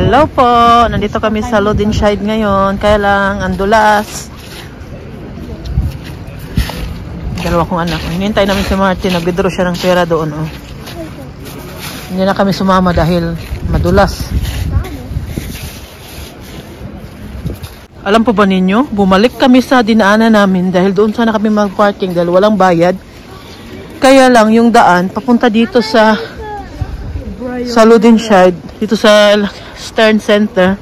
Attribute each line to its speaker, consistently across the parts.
Speaker 1: Hello po! Nandito kami sa Lodenscheid ngayon. Kaya lang, ang dulas. Dalawa kong anak. Hinintay namin si Martin. Nag-withdraw siya ng pera doon. Oh. Hindi na kami sumama dahil madulas. Alam po ba ninyo? Bumalik kami sa dinaanan namin dahil doon sana kami mag-parking dahil walang bayad. Kaya lang, yung daan, papunta dito sa Lodenscheid, dito sa Stern Center,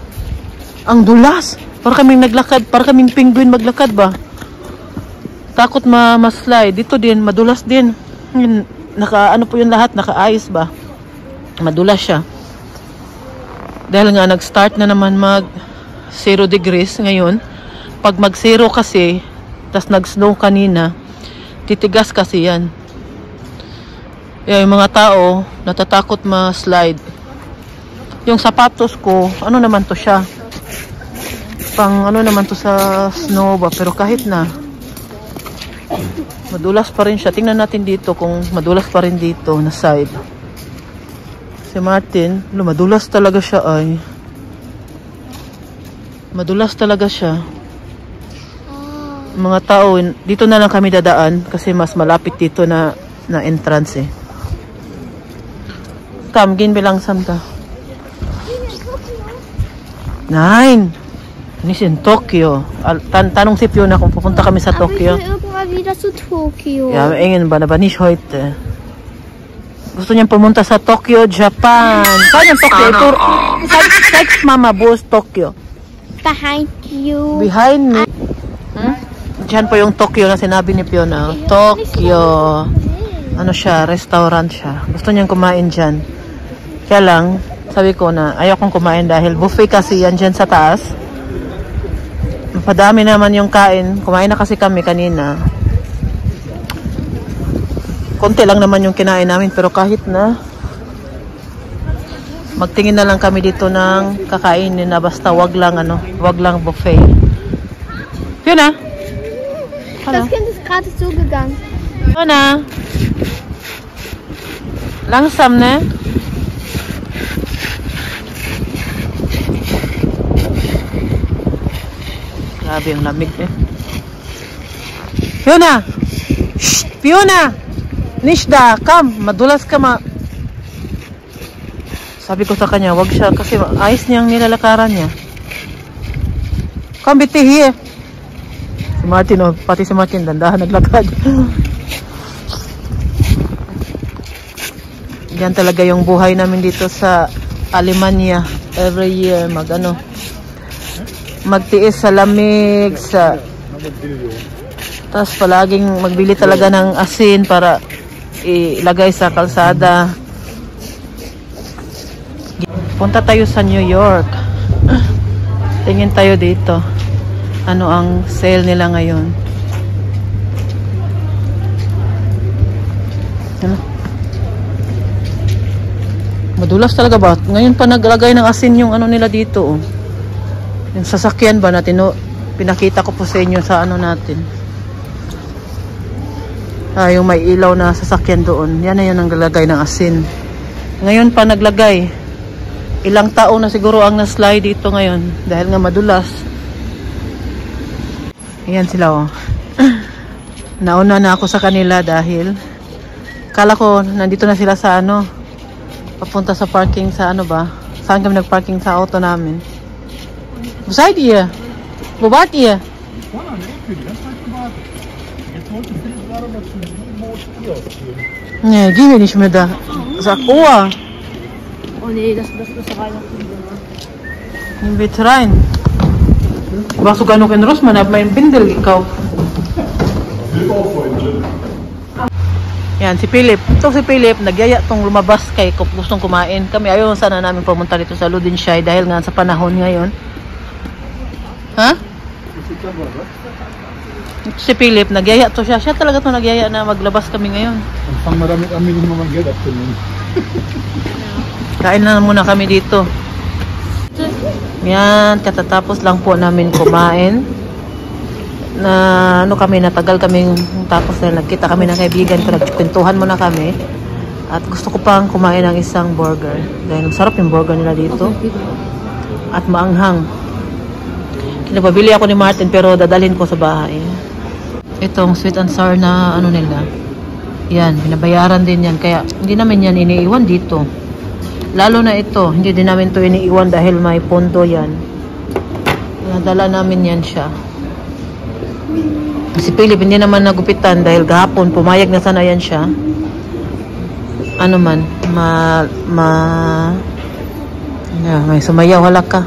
Speaker 1: ang dulas. Para kaming naglakad, para kaming penguin maglakad ba? Takot ma-slide. Dito din, madulas din. Ano po yung lahat, naka-ice ba? Madulas siya. Dahil nga, nag-start na naman mag 0 degrees ngayon. Pag mag-0 kasi, tas nag-snow kanina, titigas kasi yan. Yung mga tao, natatakot ma-slide. Yung sapatos ko, ano naman to siya? Pang ano naman to sa snow ba? Pero kahit na, madulas pa rin siya. Tingnan natin dito kung madulas pa rin dito na side. Si Martin, madulas talaga siya ay. Madulas talaga siya. Mga tao, dito na lang kami dadaan kasi mas malapit dito na entrance eh. Kam, ginbilang samta. 9. Ini in Tokyo. Tanong si Fiona kung pupunta kami sa Tokyo. Ja, ingen ba na ba nicht heute? Gusto niyang pumunta sa Tokyo, Japan. Saan yung Tokyo? Text mama, bus Tokyo.
Speaker 2: Behind you.
Speaker 1: Behind me. Diyan po yung Tokyo na sinabi ni Fiona. Tokyo. Ano siya? Restaurant siya. Gusto niyang kumain dyan. Kaya lang, sabi ko na ayaw kong kumain dahil buffet kasi yan dyan sa taas. Mapadami naman yung kain. Kumain na kasi kami kanina. Konti lang naman yung kinain namin pero kahit na magtingin na lang kami dito ng kakainin na basta wag lang buffet. Yun na.
Speaker 2: Das Kind ist gerade zugegangen.
Speaker 1: Yun na. Langsam, ne? Grabe ang lamig eh. Fiona! Shh! Fiona! Nishda! Come! Madulas ka Sabi ko sa kanya, wag siya kasi ayos niyang nilalakaran niya. Come, biti here! Si Martin, oh, pati si Martin, dandahan naglakad. Yan talaga yung buhay namin dito sa Alemania. Every year, magtiis sa lamig, tapos palaging magbili talaga ng asin para ilagay sa kalsada. Punta tayo sa New York. Tingin tayo dito. Ano ang sale nila ngayon? Ano? Madulas talaga ba? Ngayon pa naglagay ng asin yung ano nila dito. Oh. Yung sasakyan ba natin? No? Pinakita ko po sa inyo sa ano natin. Yung may ilaw na sasakyan doon. Yan na yun ang lalagay ng asin. Ngayon pa naglagay. Ilang taon na siguro ang na-slide dito ngayon. Dahil nga madulas. Ayan sila oh. Nauna na ako sa kanila dahil kala ko nandito na sila sa papunta sa parking sa ba? Saan kami nag-parking sa auto namin? Wo seid ihr? Wo wart ihr? Nee, gehen wir nicht mehr da. Sag, oh nee, das rein. Nimm bitte rein. Ich war sogar noch in Rossmann, habe meinen Bindel gekauft. Yan, si Philip. Ito si Philip, nagyaya tong lumabas kay gustong kumain. Kami ayaw sana namin pumunta dito sa Lodenscheid dahil nga sa panahon ngayon. Ha? Si Philip, nagyaya to siya. Siya talaga to nagyaya na maglabas kami ngayon.
Speaker 3: Ang pang marami kami ng mga get afternoon.
Speaker 1: Kain na muna kami dito. Yan, katatapos lang po namin kumain. Na natagal kaming tapos na nagkita kami ng kaibigan ko, nagkwentuhan muna kami. At gusto ko pang kumain ng isang burger. Dahil sarap yung burger nila dito. at maanghang. Kinapabili ako ni Martin pero dadalhin ko sa bahay. Itong sweet and sour na ano nila. Yan, binabayaran din yan. Kaya hindi namin yan iniiwan dito. Lalo na ito, hindi din namin to iniiwan dahil may pondo yan. Nadala namin yan siya. Si Philip hindi naman nagupitan dahil gahapon pumayag na sana yan siya. Ano man, may sumayaw, halak ka.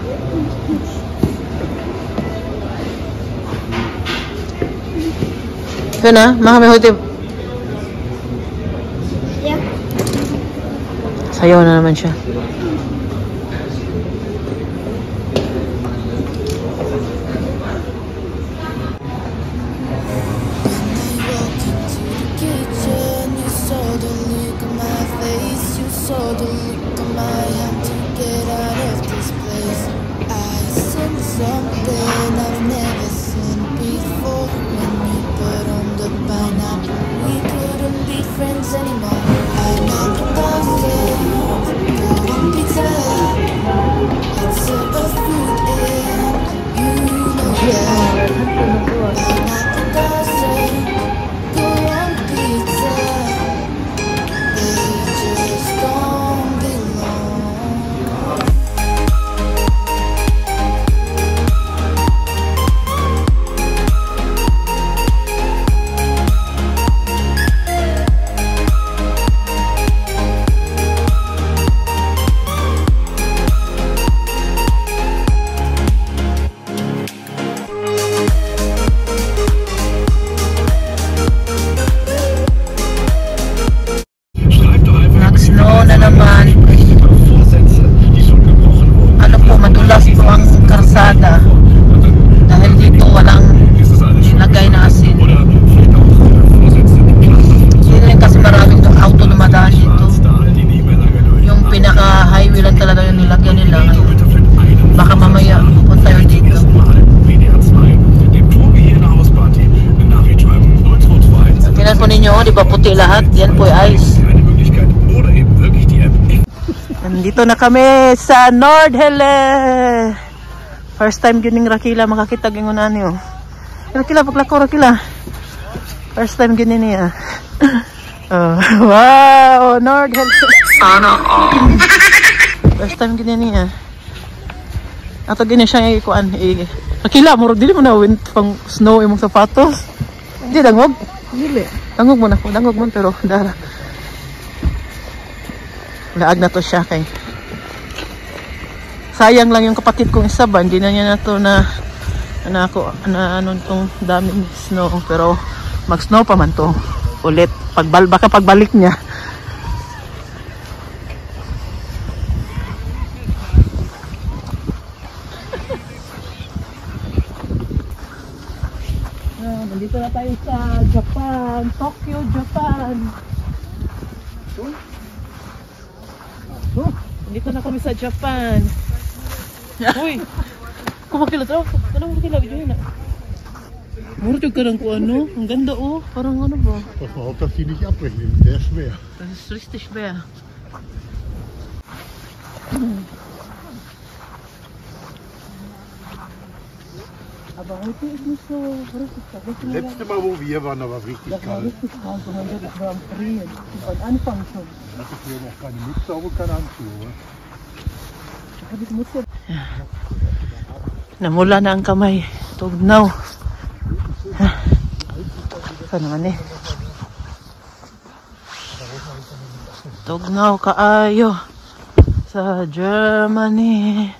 Speaker 1: Ito na, mga hotip.
Speaker 2: Yeah.
Speaker 1: Sayaw na naman siya. Dahil dito walang lagay na asin. Yun kasi maraming auto dumadaan dito. Yung pinaka highway lang talaga yung nilagyan nila. Baka mamaya pupunta yun dito. Tingnan po ninyo, di ba puti lahat? Yan po ay ice. Nandito na kami sa Nordhelle. First time gining Rakila makakita gingunan niyo. Rakila paglako Rakila. First time ginin niya. Wow, Nordhelle. Sana all. First time ginin niya. Ato gini siya ikuan. Rakila mo dili mo na wind pang snow imong sapatos. Di dangog. Dili. Dangog mo na ko, dangog mo pero dara. Laag na to siya kay. Sayang lang yung kapatid kong isa ba, hindi na niya na to na ano tong daming snow, pero mag snow pa man to ulit baka pagbalik niya. Nandito na tayo sa Japan, Tokyo, Japan. Nandito na kami sa Japan. Uy, kumakilot ako. Anong makilot yun na? Muro yung karang ko ano. Ang ganda oh. Parang ano ba?
Speaker 3: Pass mal auf, dass die nicht abbrechen. Der ist schwer.
Speaker 1: Das ist richtig schwer. Aber heute ist nicht so richtig kalt.
Speaker 3: Letzte Mal, wo wir waren, da war es richtig
Speaker 1: kalt. Das war richtig kalt. Das war am Frieren. Am Anfang schon.
Speaker 3: Da hatte ich noch keine Mütze, aber keine Handschuhe.
Speaker 1: Namula na ang kamay. Tugnaw. Saan naman eh? Tugnaw kaayo sa Germany.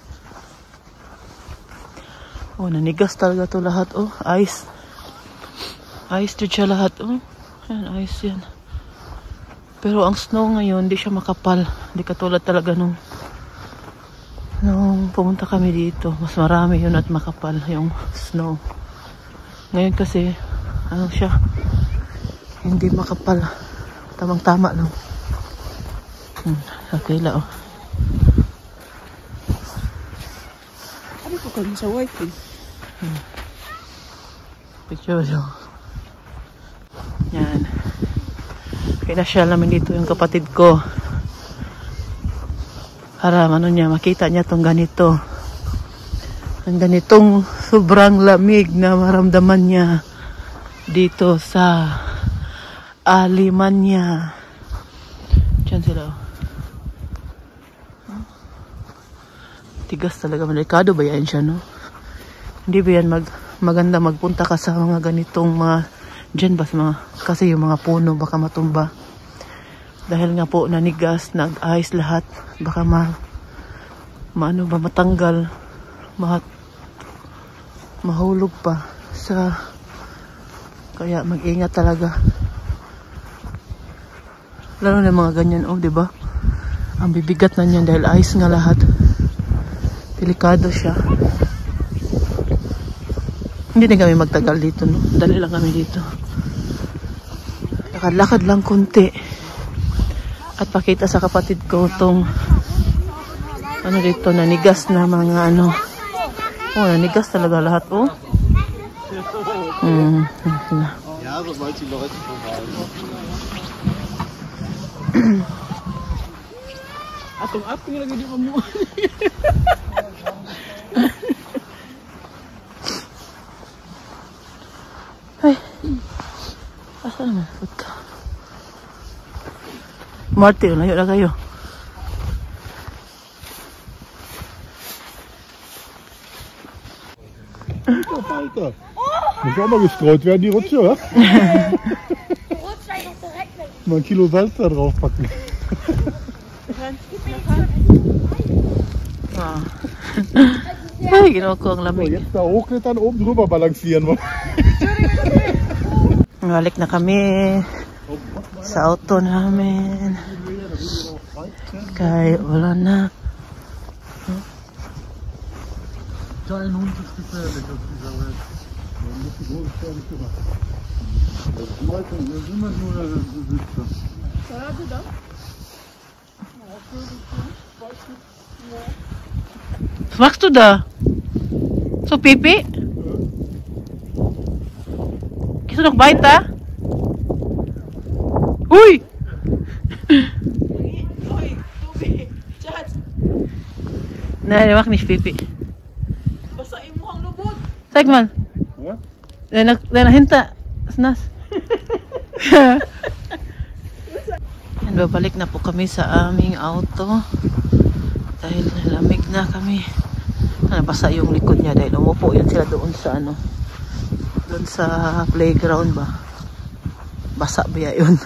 Speaker 1: Oh, nanigas talaga to lahat. Oh, ice. Ice to siya lahat. Oh, yan, ice yan. Pero ang snow ngayon, hindi siya makapal. Hindi katulad talaga nung pumunta kami dito. Mas marami yun at makapal yung snow. Ngayon kasi, ano siya, hindi makapal. Tamang-tama lang. Sakila, oh.
Speaker 4: Ano po kami sa wifi?
Speaker 1: Picture mo. Yan. Pinasya namin dito yung kapatid ko. Para ano niya, makita niya tong ganito. ang ganitong sobrang lamig na maramdaman niya dito sa Alemania. Diyan sila. Tigas talaga. Delikado ba yan siya, no? Hindi ba yan maganda magpunta ka sa mga ganitong mga dyan ba sa mga, kasi yung mga puno baka matumba. Dahil nga po nanigas, nag-ice lahat. Baka maano ba matanggal. Mahulog pa sa kaya mag-ingat talaga. Lalo na mga ganyan, oh, 'di ba? Ang bibigat na niyan dahil ice nga lahat. Delikado siya. Hindi din kami magtagal dito, no? Dali lang kami dito. Lakad-lakad lang konti. At pakita sa kapatid ko tong ano dito, nanigas na mga ano. Oh, nanigas talaga lahat, oh.
Speaker 3: Ja, sobald die Leute vorbei
Speaker 4: Atong aping lagi di mo.
Speaker 1: Ay. Asa naman food ka? Marty, layo na kayo.
Speaker 3: Alter. Muss auch mal gestreut werden, die Rutsche, oder? Mal ein Kilo Salz da drauf packen.
Speaker 1: Ay, ginawa ko ang
Speaker 3: So,
Speaker 1: lamig.
Speaker 3: jetzt da hochklettern, oben drüber balancieren.
Speaker 1: Balik na kami sa auto namin. Kaya wala na.
Speaker 3: Kein Hund ist gefährlich auf dieser Welt. Man muss die große gefährlich gemacht. Das ist immer nur der Besitzer.
Speaker 1: Was machst du da? So Pipi? Gehst du noch weiter? Hui! Nein, der macht nicht Pipi. Zeig mal.
Speaker 3: Ja?
Speaker 1: Der dahinter ist nass. Yan, babalik na po kami sa aming auto. Dahil nalamig na kami. Nabasa yung likod niya dahil umupo yan sila doon sa ano. Doon sa playground ba. Basa ba yun?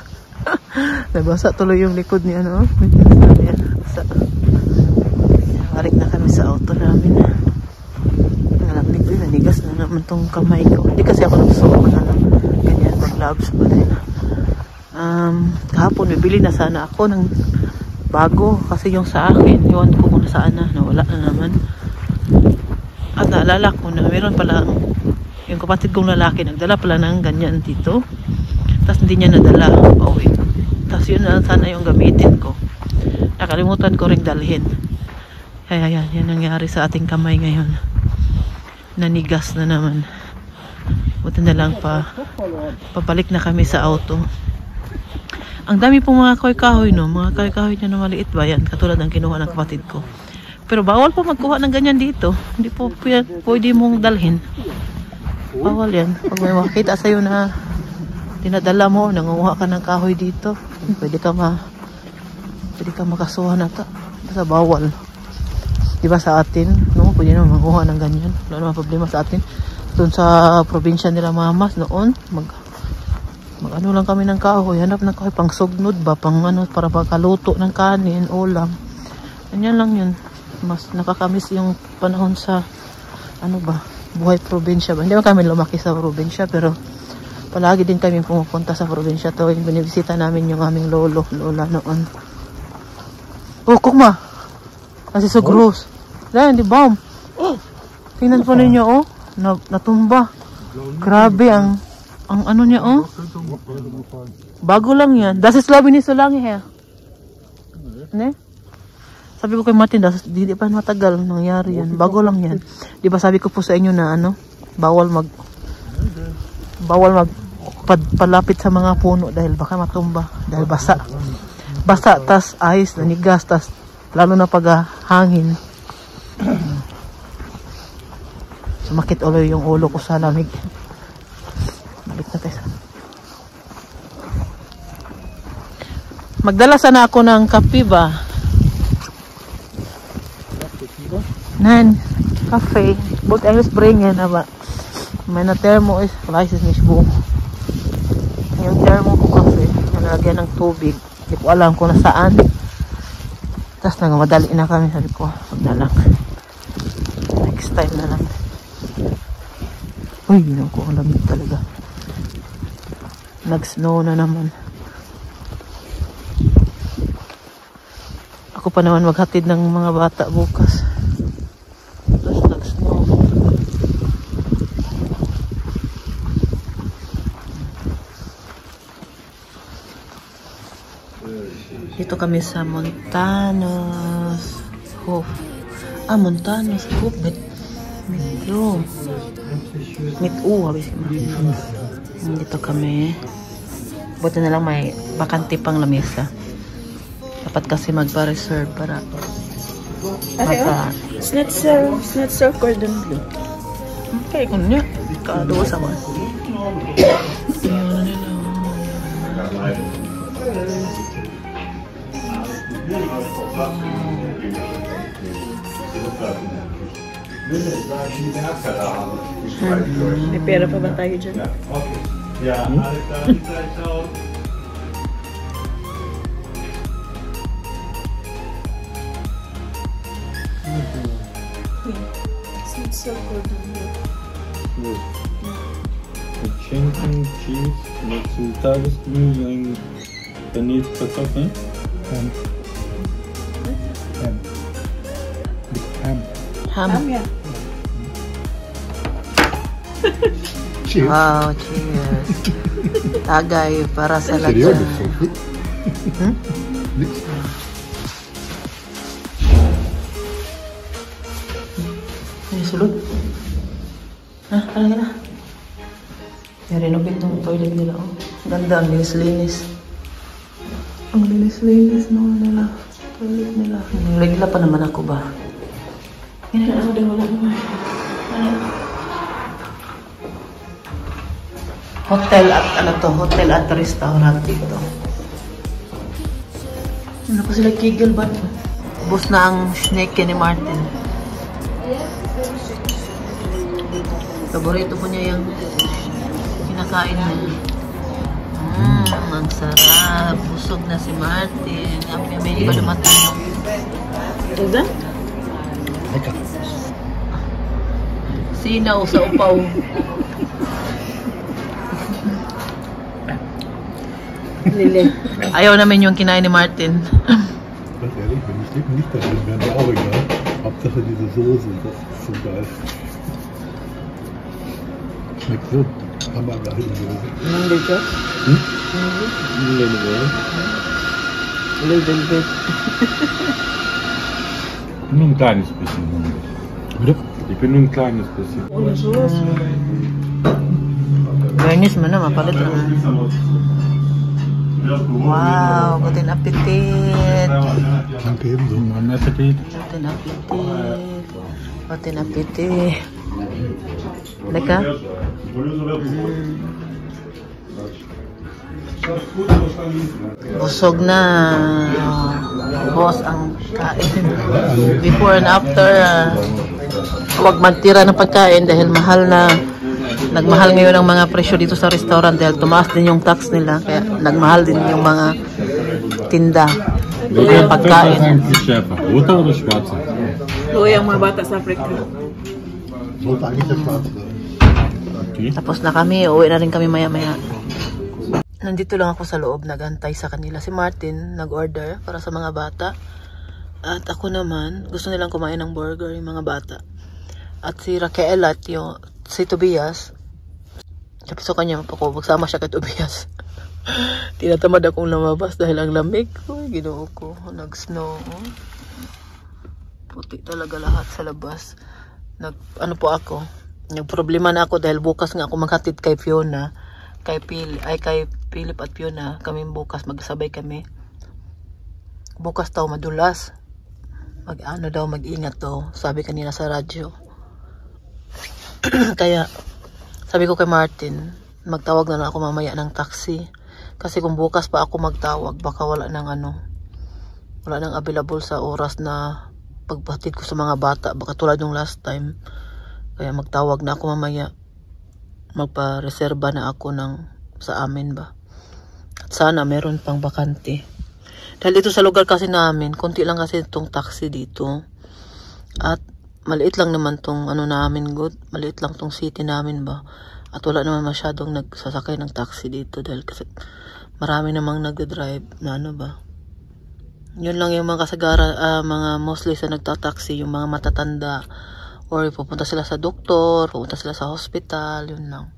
Speaker 1: Nabasa tuloy yung likod niya, no? Yan, basa. Balik na kami sa auto namin. Nalamig din, nanigas na naman tong kamay ko. Hindi kasi ako nagsuot ng ano, ganyan, mag-gloves pa din. Kahapon, bibili na sana ako ng bago kasi yung sa akin, iwan ko kung nasaan na, nawala na naman. At naalala ko na meron pala yung kapatid kong lalaki, nagdala pala ng ganyan dito. Tapos hindi niya nadala pauwi. Tapos yun na sana yung gamitin ko. Nakalimutan ko ring dalhin. Kaya yan nangyari sa ating kamay ngayon. Nanigas na naman. Buti na lang pabalik na kami sa auto. Ang dami pong mga kahoy-kahoy, no? Mga kahoy-kahoy niya na maliit ba yan? Katulad ng kinuha ng kapatid ko. Pero bawal po magkuha ng ganyan dito. Hindi po pwede mong dalhin. Bawal yan. Pag may makita sa'yo na dinadala mo, nangunguha ka ng kahoy dito, pwede ka makasuha na ta. Basta bawal. Diba sa atin, no? Pwede naman magkuha ng ganyan. Wala naman problema sa atin. Doon sa probinsya nila mamas noon, mag-ano lang kami ng kahoy, hanap ng kahoy, pang sugnod ba, pang ano, para pagkaluto ng kanin, ulam. Ganyan lang yun. Mas nakakamiss yung panahon sa, ano ba, buhay probinsya ba. Hindi man kami lumaki sa probinsya, pero palagi din kami pumupunta sa probinsya. To yung binibisita namin yung aming lola noon. Oh, kukma! Kasi so gross. Dahil, di ba? Tingnan po ninyo, oh. Natumba. Grabe ang ano niya, oh. Bago lang yan. Das ist glaube ich nicht so lange her. Ne? Sabi ko kay Martin, di pa matagal nangyari yan. Bago lang yan. Di ba sabi ko po sa inyo na ano, bawal palapit sa mga puno dahil baka matumba. Dahil basa. Basa, tas ice, nanigas, tas lalo na pag hangin. Sumakit ulo yung ulo ko sa lamig. Balik na tayo. Magdala sana ako ng kape ba? Nan, kafe. But I was bringing na ba? May na thermo is rices ni Shbo. Yung thermo ko kafe, nalagyan ng tubig. Hindi ko alam kung nasaan. Tapos nagmadali na kami. Sabi ko, wag na lang. Next time na lang. Uy, yun ko, ang lamig talaga. Nag-snow na naman. Ako pa naman maghatid ng mga bata bukas. Tapos nag-snow. Dito kami sa Montanos Hof. Montanos Hof. Medyo. Habis dito kami. Buti na lang may bakante pang lamesa. Dapat kasi magpa-reserve para
Speaker 4: Schnitzel cordon bleu.
Speaker 1: okay, kung niya. Kadoon sa mga.
Speaker 4: May pera pa ba tayo dyan? Schnitzel cordon bleu.
Speaker 3: Mit Schinken, Cheese, dazu Tagesgemüse, ein Paniertes Kartoffeln.
Speaker 1: Ham.
Speaker 4: Yeah.
Speaker 3: Cheers.
Speaker 1: Wow, cheers. Tagay para sa lahat. Ini sulut. Talaga na. I-renovate yung toilet nila. Oh. Ganda, ang linis-linis. Ang linis-linis nila. Toilet nila. Nagla pa naman ako ba? Wala naman. Hotel at hotel at restaurant dito. Ano pa sila Kegel ba? Ubus na ang snake ni Martin. Paborito po niya yung kinakain niya. Ang sarap. Busog na si Martin. May iba dumating yung...
Speaker 4: Diba?
Speaker 1: Sinaw sa upaw.
Speaker 4: Lili.
Speaker 1: Ayaw namin yung kinain ni Martin.
Speaker 3: Ganz ehrlich, wenn ich nicht da drin wäre, wäre auch egal. Hauptsache diese Soße, das ist so geil. Schmeckt so hammergeil.
Speaker 4: Hindi ka?
Speaker 1: Little bit.
Speaker 3: Nur ein kleines bisschen. Oder? Ich bin nur ein kleines bisschen.
Speaker 4: Ohne Soße.
Speaker 1: Bernis mo na, mapalit naman. Wow, guten Appetit.
Speaker 3: Danke ebenso. Guten Appetit.
Speaker 1: Guten Appetit. Guten Appetit. Lecker? Busog na. Boss ang kain. Before and after, huwag magtira ng pagkain dahil mahal na. Nagmahal ngayon ang mga presyo dito sa restaurant dahil tumaas din yung tax nila. Kaya nagmahal din yung mga tinda. Yung pagkain.
Speaker 3: Roter oder schwarzer?
Speaker 4: Uy, ang mga bata sa Africa.
Speaker 3: Sollte eigentlich der schwarze sein.
Speaker 1: Tapos na kami. Uwi na rin kami maya-maya. Nandito lang ako sa loob. Nagantay sa kanila. Si Martin nag-order para sa mga bata. At ako naman, gusto nilang kumain ng burger yung mga bata. At si Raquel at yung si Tobias, sabi sa kanya, magsama siya kay Tobias. Tinatamad akong lumabas dahil ang lamig. Uy, ginoo ko. Nag-snow. Puti talaga lahat sa labas. Ano po ako? Nagproblema na ako dahil bukas nga ako maghatid kay Fiona. Kay Philip at Fiona. Kami bukas, magsabay kami. Bukas daw madulas. Mag-ingat daw. Sabi kanina sa radyo. Kaya, sabi ko kay Martin, magtawag na lang ako mamaya ng taxi. Kasi kung bukas pa ako magtawag, baka wala nang available sa oras na pagbatid ko sa mga bata. Baka tulad yung last time. Kaya magtawag na ako mamaya. Magpa-reserba na ako sa amin ba. At sana meron pang bakante. Dahil dito sa lugar kasi namin, konti lang kasi itong taxi dito. At maliit lang naman tong namin, maliit lang tong city namin ba. At wala naman masyadong nagsasakay ng taxi dito dahil kasi marami namang nagdadrive na ba. Yun lang yung mga kasagara, mga mostly sa nagtataxi, yung mga matatanda or pupunta sila sa doktor, pupunta sila sa hospital, yun lang.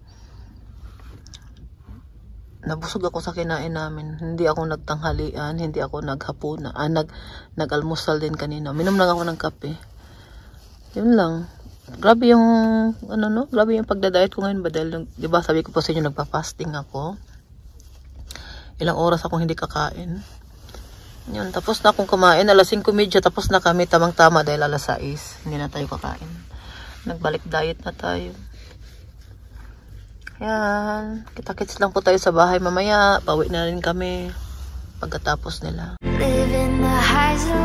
Speaker 1: Nabusog ako sa kinain namin. Hindi ako nagtanghalian, hindi ako naghapuna. Nag-almusal din kanina. Minom lang ako ng kape. Yun lang. Grabe yung grabe yung pagda-diet ko ngayon ba dahil 'di ba sabi ko po sa inyo nagpa-fasting ako. Ilang oras akong hindi kakain. Yun, tapos na akong kumain, alas 5:30 tapos na kami, tamang-tama dahil alas 6 hindi na tayo kakain. Nagbalik diet na tayo. Yan, kita-kits lang po tayo sa bahay mamaya. Pauwi na rin kami pagkatapos nila.
Speaker 5: Living the highs and